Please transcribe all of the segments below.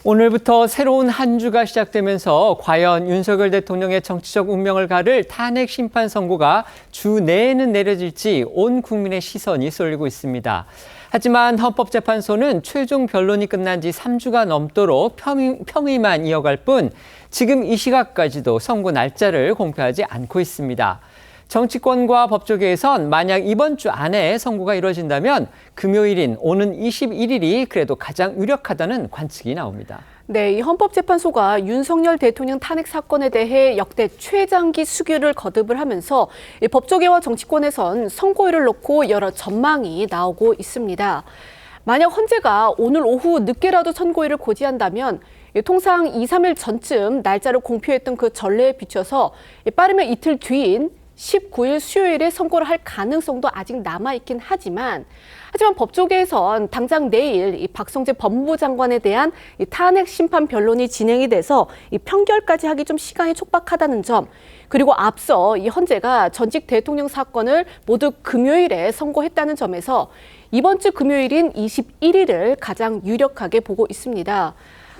오늘부터 새로운 한 주가 시작되면서 과연 윤석열 대통령의 정치적 운명을 가를 탄핵 심판 선고가 주 내에는 내려질지 온 국민의 시선이 쏠리고 있습니다. 하지만 헌법재판소는 최종 변론이 끝난 지 3주가 넘도록 평의만 이어갈 뿐 지금 이 시각까지도 선고 날짜를 공표하지 않고 있습니다. 정치권과 법조계에선 만약 이번 주 안에 선고가 이뤄진다면 금요일인 오는 21일이 그래도 가장 유력하다는 관측이 나옵니다. 네, 이 헌법재판소가 윤석열 대통령 탄핵 사건에 대해 역대 최장기 수기를 거듭을 하면서 이 법조계와 정치권에선 선고일을 놓고 여러 전망이 나오고 있습니다. 만약 헌재가 오늘 오후 늦게라도 선고일을 고지한다면 통상 2, 3일 전쯤 날짜를 공표했던 그 전례에 비춰서 빠르면 이틀 뒤인 19일 수요일에 선고를 할 가능성도 아직 남아있긴 하지만 법조계에선 당장 내일 이 박성재 법무부 장관에 대한 이 탄핵 심판 변론이 진행이 돼서 이 평결까지 하기 좀 시간이 촉박하다는 점, 그리고 앞서 이 헌재가 전직 대통령 사건을 모두 금요일에 선고했다는 점에서 이번 주 금요일인 21일을 가장 유력하게 보고 있습니다.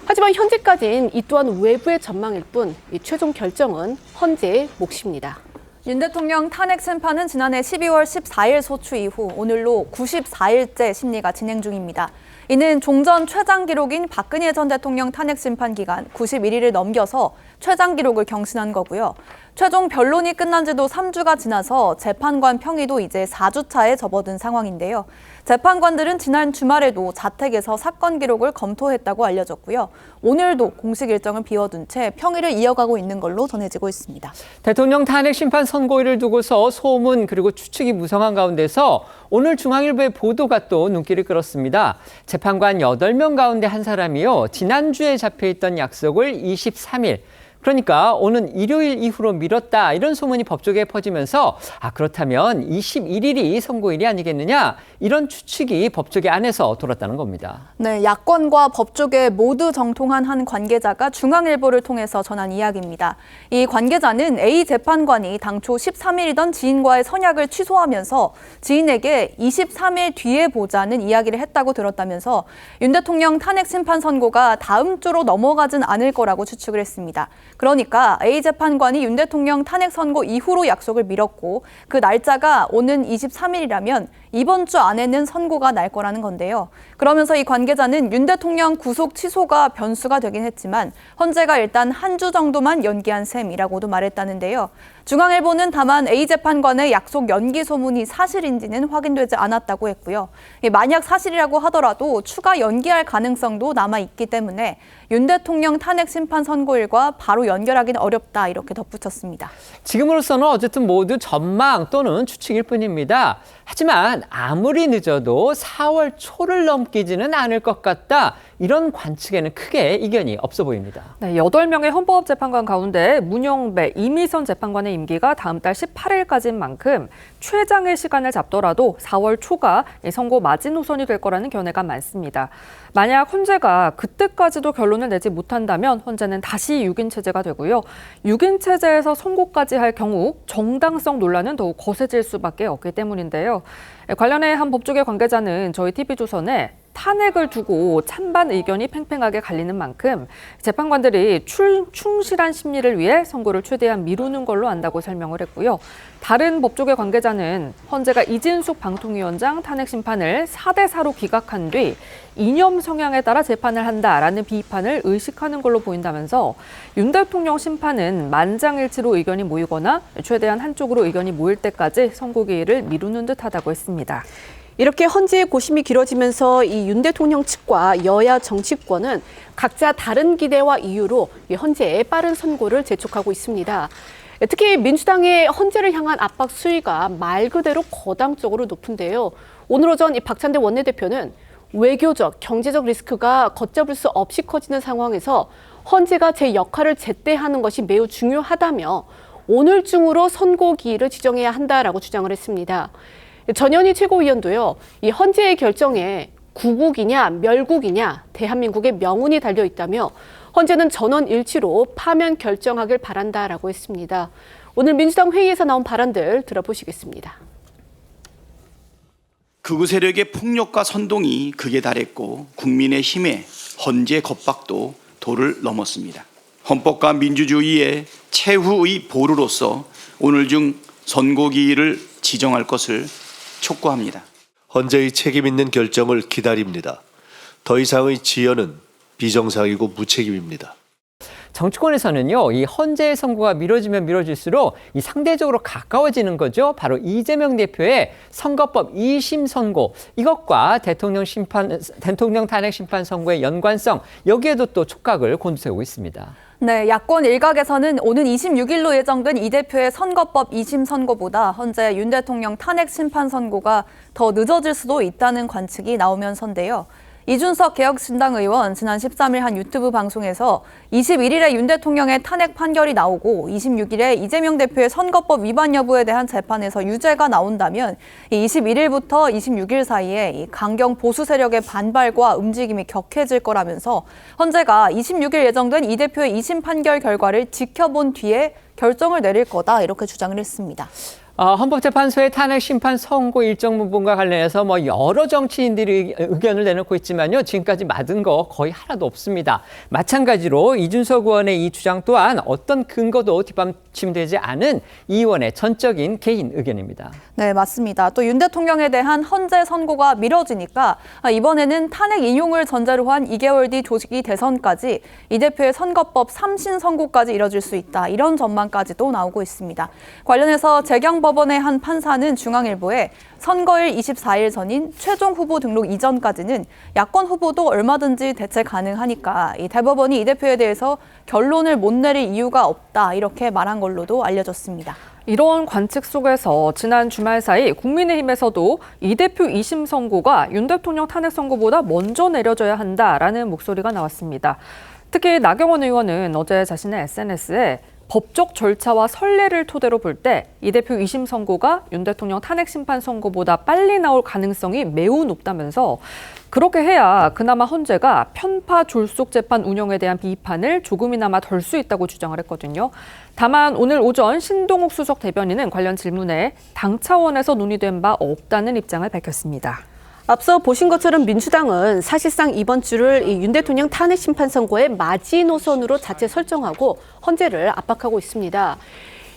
하지만 현재까지는 이 또한 외부의 전망일 뿐 이 최종 결정은 헌재의 몫입니다. 윤 대통령 탄핵 심판은 지난해 12월 14일 소추 이후 오늘로 94일째 심리가 진행 중입니다. 이는 종전 최장 기록인 박근혜 전 대통령 탄핵 심판 기간 91일을 넘겨서 최장 기록을 경신한 거고요. 최종 변론이 끝난 지도 3주가 지나서 재판관 평의도 이제 4주차에 접어든 상황인데요. 재판관들은 지난 주말에도 자택에서 사건 기록을 검토했다고 알려졌고요. 오늘도 공식 일정을 비워둔 채 평의를 이어가고 있는 걸로 전해지고 있습니다. 대통령 탄핵 심판 선고일을 두고서 소문 그리고 추측이 무성한 가운데서 오늘 중앙일보의 보도가 또 눈길을 끌었습니다. 재판관 8명 가운데 한 사람이요. 지난주에 잡혀있던 약속을 23일, 그러니까 오는 일요일 이후로 미뤘다, 이런 소문이 법조계에 퍼지면서 그렇다면 21일이 선고일이 아니겠느냐, 이런 추측이 법조계 안에서 돌았다는 겁니다. 네, 야권과 법조계 모두 정통한 한 관계자가 중앙일보를 통해서 전한 이야기입니다. 이 관계자는 A 재판관이 당초 13일이던 지인과의 선약을 취소하면서 지인에게 23일 뒤에 보자는 이야기를 했다고 들었다면서 윤 대통령 탄핵 심판 선고가 다음 주로 넘어가진 않을 거라고 추측을 했습니다. 그러니까 A 재판관이 윤 대통령 탄핵 선고 이후로 약속을 미뤘고 그 날짜가 오는 23일이라면 이번 주 안에는 선고가 날 거라는 건데요. 그러면서 이 관계자는 윤 대통령 구속 취소가 변수가 되긴 했지만 헌재가 일단 한 주 정도만 연기한 셈이라고도 말했다는데요. 중앙일보는 다만 A 재판관의 약속 연기 소문이 사실인지는 확인되지 않았다고 했고요. 만약 사실이라고 하더라도 추가 연기할 가능성도 남아있기 때문에 윤 대통령 탄핵 심판 선고일과 바로 연결하기는 어렵다, 이렇게 덧붙였습니다. 지금으로서는 어쨌든 모두 전망 또는 추측일 뿐입니다. 하지만 아무리 늦어도 4월 초를 넘기지는 않을 것 같다, 이런 관측에는 크게 이견이 없어 보입니다. 네, 8명의 헌법재판관 가운데 문영배, 이미선 재판관의 임기가 다음 달 18일까지인 만큼 최장의 시간을 잡더라도 4월 초가 선고 마지노선이 될 거라는 견해가 많습니다. 만약 헌재가 그때까지도 결론을 내지 못한다면 헌재는 다시 6인 체제가 되고요. 6인 체제에서 선고까지 할 경우 정당성 논란은 더욱 거세질 수밖에 없기 때문인데요. 관련해 한 법조계 관계자는 저희 TV조선에 탄핵을 두고 찬반 의견이 팽팽하게 갈리는 만큼 재판관들이 충실한 심리를 위해 선고를 최대한 미루는 걸로 안다고 설명을 했고요. 다른 법조계 관계자는 헌재가 이진숙 방통위원장 탄핵 심판을 4대4로 기각한 뒤 이념 성향에 따라 재판을 한다라는 비판을 의식하는 걸로 보인다면서 윤 대통령 심판은 만장일치로 의견이 모이거나 최대한 한쪽으로 의견이 모일 때까지 선고 기일을 미루는 듯하다고 했습니다. 이렇게 헌재의 고심이 길어지면서 이 윤 대통령 측과 여야 정치권은 각자 다른 기대와 이유로 헌재에 빠른 선고를 재촉하고 있습니다. 특히 민주당의 헌재를 향한 압박 수위가 말 그대로 거당적으로 높은데요. 오늘 오전 이 박찬대 원내대표는 외교적, 경제적 리스크가 걷잡을 수 없이 커지는 상황에서 헌재가 제 역할을 제때 하는 것이 매우 중요하다며 오늘 중으로 선고 기일을 지정해야 한다라고 주장을 했습니다. 전현희 최고위원도요, 이 헌재의 결정에 구국이냐 멸국이냐 대한민국의 명운이 달려 있다며 헌재는 전원 일치로 파면 결정하길 바란다라고 했습니다. 오늘 민주당 회의에서 나온 발언들 들어보시겠습니다. 극우 세력의 폭력과 선동이 극에 달했고 국민의 힘에 헌재 겁박도 도를 넘었습니다. 헌법과 민주주의의 최후의 보루로서 오늘 중 선고기일을 지정할 것을 촉구합니다. 헌재의 책임 있는 결정을 기다립니다. 더 이상의 지연은 비정상이고 무책임입니다. 정치권에서는요, 이 헌재 선고가 미뤄지면 미뤄질수록 이 상대적으로 가까워지는 거죠. 바로 이재명 대표의 선거법 2심 선고, 이것과 대통령 탄핵 심판 선고의 연관성, 여기에도 또 촉각을 곤두세우고 있습니다. 네, 야권 일각에서는 오는 26일로 예정된 이 대표의 선거법 2심 선고보다 현재 윤 대통령 탄핵 심판 선고가 더 늦어질 수도 있다는 관측이 나오면서인데요. 이준석 개혁신당 의원 지난 13일 한 유튜브 방송에서 21일에 윤 대통령의 탄핵 판결이 나오고 26일에 이재명 대표의 선거법 위반 여부에 대한 재판에서 유죄가 나온다면 21일부터 26일 사이에 이 강경 보수 세력의 반발과 움직임이 격해질 거라면서 헌재가 26일 예정된 이 대표의 2심 판결 결과를 지켜본 뒤에 결정을 내릴 거다 이렇게 주장을 했습니다. 헌법재판소의 탄핵 심판 선고 일정 부분과 관련해서 여러 정치인들이 의견을 내놓고 있지만요, 지금까지 맞은 거 거의 하나도 없습니다. 마찬가지로 이준석 의원의 이 주장 또한 어떤 근거도 뒷받침되지 않은 이 의원의 전적인 개인 의견입니다. 네, 맞습니다. 또 윤 대통령에 대한 헌재 선고가 미뤄지니까 이번에는 탄핵 인용을 전제로 한 2개월 뒤 조기 대선까지 이 대표의 선거법 3심 선고까지 이뤄질 수 있다. 이런 전망까지도 나오고 있습니다. 관련해서 재경법원의 한 판사는 중앙일보에 선거일 24일 전인 최종 후보 등록 이전까지는 야권 후보도 얼마든지 대체 가능하니까 이 대법원이 이 대표에 대해서 결론을 못 내릴 이유가 없다. 이렇게 말한 걸로도 알려졌습니다. 이런 관측 속에서 지난 주말 사이 국민의힘에서도 이 대표 2심 선고가 윤 대통령 탄핵 선고보다 먼저 내려져야 한다라는 목소리가 나왔습니다. 특히 나경원 의원은 어제 자신의 SNS에 법적 절차와 선례를 토대로 볼 때 이 대표 2심 선고가 윤 대통령 탄핵 심판 선고보다 빨리 나올 가능성이 매우 높다면서 그렇게 해야 그나마 헌재가 편파 졸속 재판 운영에 대한 비판을 조금이나마 덜 수 있다고 주장을 했거든요. 다만 오늘 오전 신동욱 수석 대변인은 관련 질문에 당 차원에서 논의된 바 없다는 입장을 밝혔습니다. 앞서 보신 것처럼 민주당은 사실상 이번 주를 윤 대통령 탄핵 심판 선고의 마지노선으로 자체 설정하고 헌재를 압박하고 있습니다.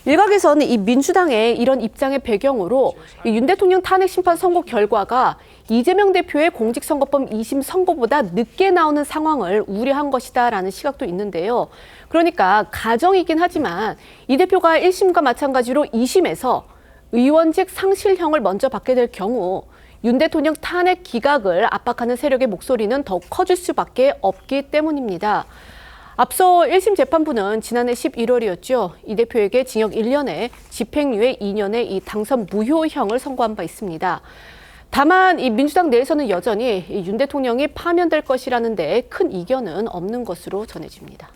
일각에서는 이 민주당의 이런 입장의 배경으로 윤 대통령 탄핵 심판 선고 결과가 이재명 대표의 공직선거법 2심 선고보다 늦게 나오는 상황을 우려한 것이다라는 시각도 있는데요. 그러니까 가정이긴 하지만 이 대표가 1심과 마찬가지로 2심에서 의원직 상실형을 먼저 받게 될 경우 윤 대통령 탄핵 기각을 압박하는 세력의 목소리는 더욱 커질 수밖에 없기 때문입니다. 앞서 1심 재판부는 지난해 11월이었죠. 이 대표에게 징역 1년에 집행유예 2년의 이 당선 무효형을 선고한 바 있습니다. 다만 이 민주당 내에서는 여전히 윤 대통령이 파면될 것이라는 데 큰 이견은 없는 것으로 전해집니다.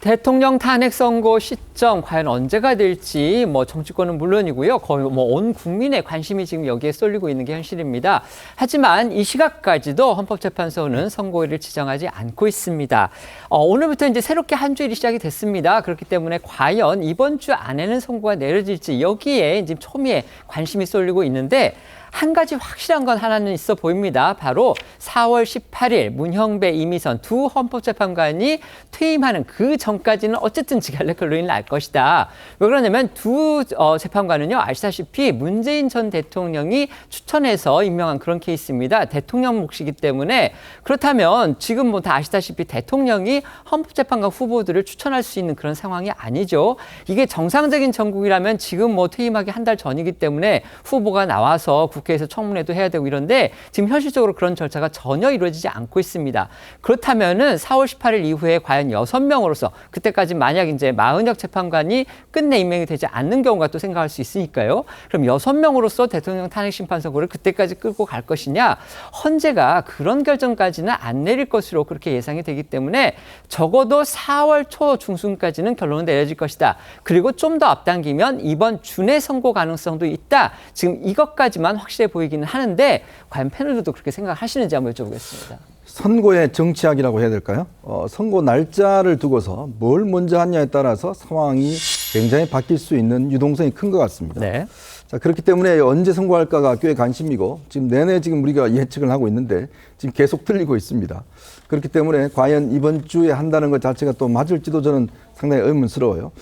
대통령 탄핵 선고 시점 과연 언제가 될지 정치권은 물론이고요. 거의 온 국민의 관심이 지금 여기에 쏠리고 있는 게 현실입니다. 하지만 이 시각까지도 헌법재판소는 선고일을 지정하지 않고 있습니다. 오늘부터 이제 새롭게 한 주일이 시작이 됐습니다. 그렇기 때문에 과연 이번 주 안에는 선고가 내려질지 여기에 지금 초미의 관심이 쏠리고 있는데 한 가지 확실한 건 하나는 있어 보입니다. 바로 4월 18일 문형배, 이미선 두 헌법재판관이 퇴임하는 그 전까지는 어쨌든 지갈래 결론이 날 것이다. 왜 그러냐면 두 재판관은요, 아시다시피 문재인 전 대통령이 추천해서 임명한 그런 케이스입니다. 대통령 몫이기 때문에 그렇다면 지금 다 아시다시피 대통령이 헌법재판관 후보들을 추천할 수 있는 그런 상황이 아니죠. 이게 정상적인 전국이라면 지금 퇴임하기 한 달 전이기 때문에 후보가 나와서 국회에서 청문회도 해야 되고 이런데 지금 현실적으로 그런 절차가 전혀 이루어지지 않고 있습니다. 그렇다면은 4월 18일 이후에 과연 6명으로서 그때까지 만약 이제 마은혁 재판관이 끝내 임명이 되지 않는 경우가 또 생각할 수 있으니까요. 그럼 6명으로서 대통령 탄핵 심판 선고를 그때까지 끌고 갈 것이냐? 헌재가 그런 결정까지는 안 내릴 것으로 그렇게 예상이 되기 때문에 적어도 4월 초 중순까지는 결론은 내려질 것이다. 그리고 좀 더 앞당기면 이번 주내 선고 가능성도 있다. 지금 이것까지만 확실해 보이기는 하는데 과연 패널들도 그렇게 생각하시는지 한번 여쭤보겠습니다. 선고의 정치학이라고 해야 될까요? 선고 날짜를 두고서 뭘 먼저 하냐에 따라서 상황이 굉장히 바뀔 수 있는 유동성이 큰 것 같습니다. 네. 자, 그렇기 때문에 언제 선고할까가 꽤 관심이고 지금 내내 지금 우리가 예측을 하고 있는데 지금 계속 틀리고 있습니다. 그렇기 때문에 과연 이번 주에 한다는 것 자체가 또 맞을지도 저는 상당히 의문스러워요.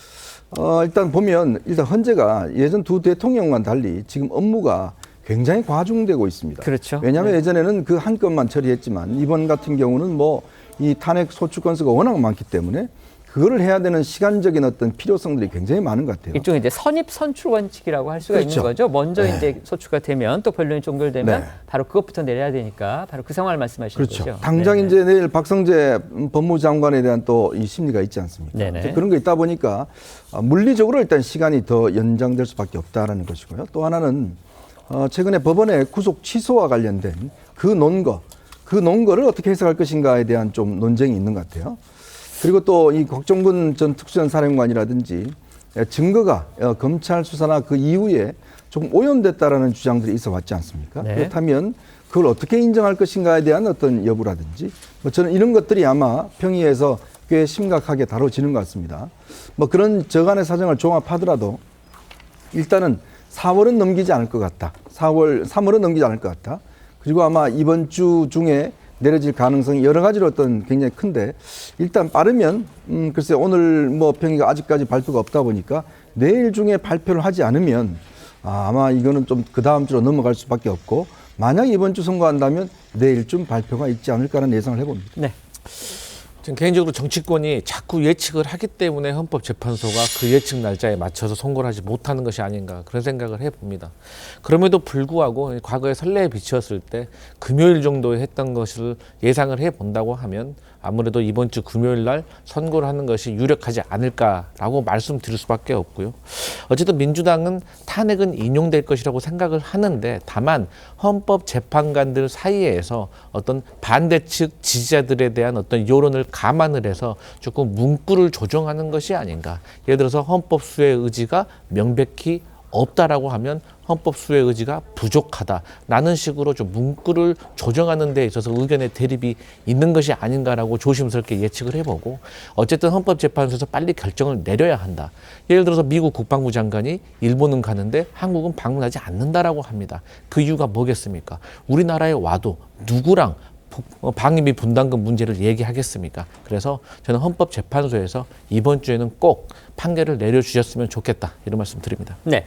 일단 보면 일단 헌재가 예전 두 대통령과는 달리 지금 업무가 굉장히 과중되고 있습니다. 그렇죠. 왜냐하면 예전에는 그 한 건만 처리했지만 이번 같은 경우는 뭐 이 탄핵 소추 건수가 워낙 많기 때문에 그거를 해야 되는 시간적인 어떤 필요성들이 굉장히 많은 것 같아요. 일종의 이제 선입 선출 원칙이라고 할 수가 그렇죠. 있는 거죠. 먼저 네. 이제 소추가 되면 또 변론이 종결되면 네. 바로 그것부터 내려야 되니까 바로 그 상황을 말씀하시는 그렇죠. 거죠. 당장 네네. 이제 내일 박성재 법무부 장관에 대한 또 이 심리가 있지 않습니까? 네네. 이제 그런 게 있다 보니까 물리적으로 일단 시간이 더 연장될 수밖에 없다라는 것이고요. 또 하나는 최근에 법원의 구속 취소와 관련된 그 논거를 어떻게 해석할 것인가에 대한 좀 논쟁이 있는 것 같아요. 그리고 또 이 곽종근 전 특수전사령관이라든지 증거가 검찰 수사나 그 이후에 조금 오염됐다라는 주장들이 있어 왔지 않습니까? 네. 그렇다면 그걸 어떻게 인정할 것인가에 대한 어떤 여부라든지 뭐 저는 이런 것들이 아마 평의에서 꽤 심각하게 다뤄지는 것 같습니다. 뭐 그런 저간의 사정을 종합하더라도 일단은 4월은 넘기지 않을 것 같다. 3월은 넘기지 않을 것 같다. 그리고 아마 이번 주 중에 내려질 가능성이 여러 가지로 어떤 굉장히 큰데 일단 빠르면 글쎄 오늘 뭐 평의가 아직까지 발표가 없다 보니까 내일 중에 발표를 하지 않으면 아마 이거는 좀 그 다음 주로 넘어갈 수밖에 없고 만약 이번 주 선고한다면 내일쯤 발표가 있지 않을까라는 예상을 해봅니다. 네. 지금 개인적으로 정치권이 자꾸 예측을 하기 때문에 헌법재판소가 그 예측 날짜에 맞춰서 선고를 하지 못하는 것이 아닌가 그런 생각을 해봅니다. 그럼에도 불구하고 과거에 선례에 비추었을 때 금요일 정도에 했던 것을 예상을 해본다고 하면 아무래도 이번 주 금요일 날 선고를 하는 것이 유력하지 않을까라고 말씀드릴 수밖에 없고요. 어쨌든 민주당은 탄핵은 인용될 것이라고 생각을 하는데 다만 헌법재판관들 사이에서 어떤 반대측 지지자들에 대한 어떤 여론을 감안을 해서 조금 문구를 조정하는 것이 아닌가. 예를 들어서 헌법 수호의 의지가 명백히 없다라고 하면 헌법 수호의 의지가 부족하다라는 식으로 좀 문구를 조정하는 데 있어서 의견의 대립이 있는 것이 아닌가라고 조심스럽게 예측을 해보고 어쨌든 헌법재판소에서 빨리 결정을 내려야 한다. 예를 들어서 미국 국방부 장관이 일본은 가는데 한국은 방문하지 않는다라고 합니다. 그 이유가 뭐겠습니까? 우리나라에 와도 누구랑 방위비 분담금 문제를 얘기하겠습니까? 그래서 저는 헌법재판소에서 이번 주에는 꼭 판결을 내려주셨으면 좋겠다 이런 말씀 드립니다. 네.